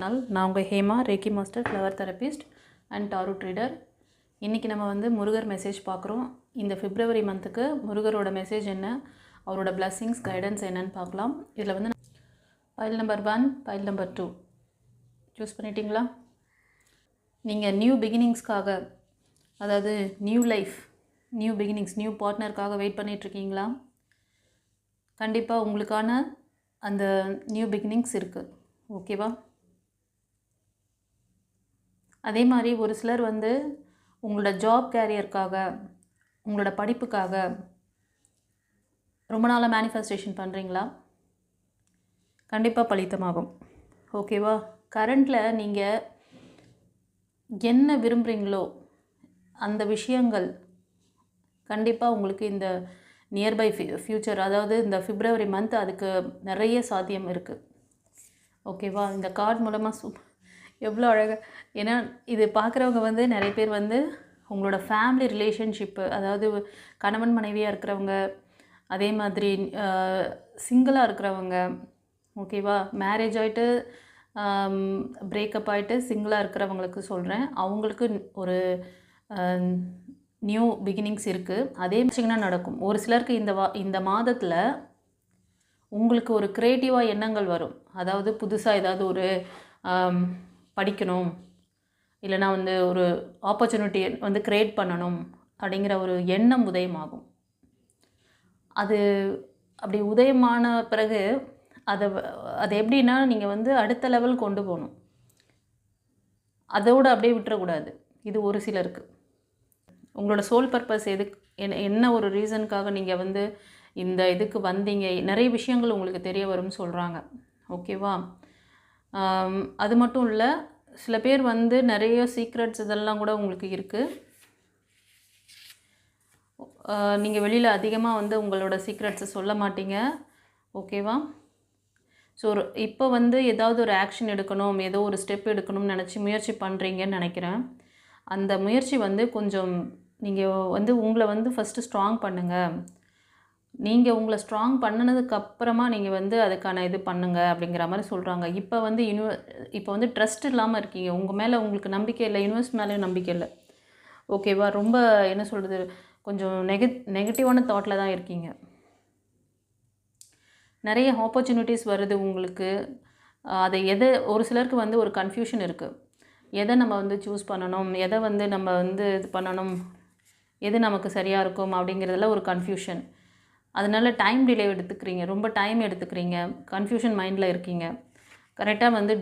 நான் உங்கள் Hema, reiki master, flower therapist and tarot reader. இன்றைக்கி நம்ம வந்து முருகர் மெசேஜ் பார்க்குறோம். இந்த பிப்ரவரி மந்த்துக்கு முருகரோட மெசேஜ் என்ன, அவரோட பிளஸ்ஸிங்ஸ், கைடன்ஸ் என்னன்னு பார்க்கலாம். இதில் வந்து pile number 1, pile number 2 choose பண்ணிட்டீங்களா? நீங்கள் நியூ பிகினிங்ஸ்க்காக, அதாவது new life, new beginnings, new பார்ட்னருக்காக வெயிட் பண்ணிகிட்ருக்கீங்களா? கண்டிப்பாக உங்களுக்கான அந்த நியூ பிகினிங்ஸ் இருக்குது. ஓகேவா? அதே மாதிரி ஒரு சிலர் வந்து உங்களோட ஜாப் கேரியருக்காக, உங்களோட படிப்புக்காக ரொம்ப நாளாக மேனிஃபெஸ்டேஷன் பண்ணுறீங்களா? கண்டிப்பாக பலித்தமாகும். ஓகேவா? கரண்டில் நீங்கள் என்ன விரும்புகிறீங்களோ அந்த விஷயங்கள் கண்டிப்பாக உங்களுக்கு இந்த நியர்பை ஃப்யூச்சர், அதாவது இந்த பிப்ரவரி மந்த், அதுக்கு நிறைய சாத்தியம் இருக்குது. ஓகேவா? இந்த கார்டு மூலமாக எவ்வளோ அழகாக, ஏன்னா இது பார்க்குறவங்க வந்து நிறைய பேர் வந்து உங்களோட ஃபேமிலி ரிலேஷன்ஷிப்பு, அதாவது கணவன் மனைவியாக இருக்கிறவங்க, அதே மாதிரி சிங்கிளாக இருக்கிறவங்க, ஓகேவா, மேரேஜ் ஆகிட்டு பிரேக்கப் ஆகிட்டு சிங்கிளாக இருக்கிறவங்களுக்கு சொல்கிறேன். அவங்களுக்கு ஒரு நியூ பிகினிங்ஸ் இருக்குது. அதே மாதிரிங்கன்னா நடக்கும். ஒரு சிலருக்கு இந்த மாதத்தில் உங்களுக்கு ஒரு க்ரியேட்டிவாக எண்ணங்கள் வரும். அதாவது புதுசாக ஏதாவது ஒரு படிக்கணும், இல்லைனா வந்து ஒரு ஆப்பர்ச்சுனிட்டி வந்து க்ரியேட் பண்ணணும் அப்படிங்கிற ஒரு எண்ணம் உதயமாகும். அது அப்படி உதயமான பிறகு அது எப்படின்னா, நீங்கள் வந்து அடுத்த லெவல் கொண்டு போகணும். அதோடு அப்படியே விட்டுறக்கூடாது. இது ஒரு சிலருக்கு. உங்களோட சோல் பர்பஸ் என்ன ஒரு ரீசனுக்காக நீங்கள் வந்து இந்த இதுக்கு வந்தீங்க, நிறைய விஷயங்கள் உங்களுக்கு தெரிய வரும்னு சொல்கிறாங்க. ஓகேவா? அது மட்டும் இல்லை, சில பேர் வந்து நிறைய சீக்ரெட்ஸ் இதெல்லாம் கூட உங்களுக்கு இருக்குது. நீங்கள் வெளியில் அதிகமாக வந்து உங்களோட சீக்ரெட்ஸை சொல்ல மாட்டீங்க. ஓகேவா? ஸோ இப்போ வந்து ஏதாவது ஒரு ஆக்ஷன் எடுக்கணும், ஏதோ ஒரு ஸ்டெப் எடுக்கணும்னு நினச்சி முயற்சி பண்ணுறீங்கன்னு நினைக்கிறேன். அந்த முயற்சி வந்து கொஞ்சம் நீங்கள் வந்து உங்களை வந்து ஃபஸ்ட்டு ஸ்ட்ராங் பண்ணுங்கள். நீங்கள் உங்களை ஸ்ட்ராங் பண்ணினதுக்கப்புறமா நீங்கள் வந்து அதுக்கான இது பண்ணுங்கள் அப்படிங்கிற மாதிரி சொல்கிறாங்க. இப்போ வந்து ட்ரஸ்ட் இல்லாமல் இருக்கீங்க. உங்கள் மேலே உங்களுக்கு நம்பிக்கை இல்லை, யூனிவர்ஸ் மேலேயும் நம்பிக்கை இல்லை. ஓகேவா? ரொம்ப என்ன சொல்கிறது, கொஞ்சம் நெகட்டிவான தாட்டில் தான் இருக்கீங்க. நிறைய ஆப்பர்ச்சுனிட்டிஸ் வருது உங்களுக்கு. அதை ஒரு சிலருக்கு வந்து ஒரு கன்ஃபியூஷன் இருக்குது. எதை நம்ம வந்து சூஸ் பண்ணணும், எதை வந்து நம்ம வந்து இது பண்ணணும், எது நமக்கு சரியாக இருக்கும் அப்படிங்கிறதுல ஒரு கன்ஃபியூஷன். அதனால் டைம் டிலே எடுத்துக்கிறீங்க, ரொம்ப டைம் எடுத்துக்கிறீங்க, கன்ஃபியூஷன் மைண்டில் இருக்கீங்க. கரெக்டாக வந்து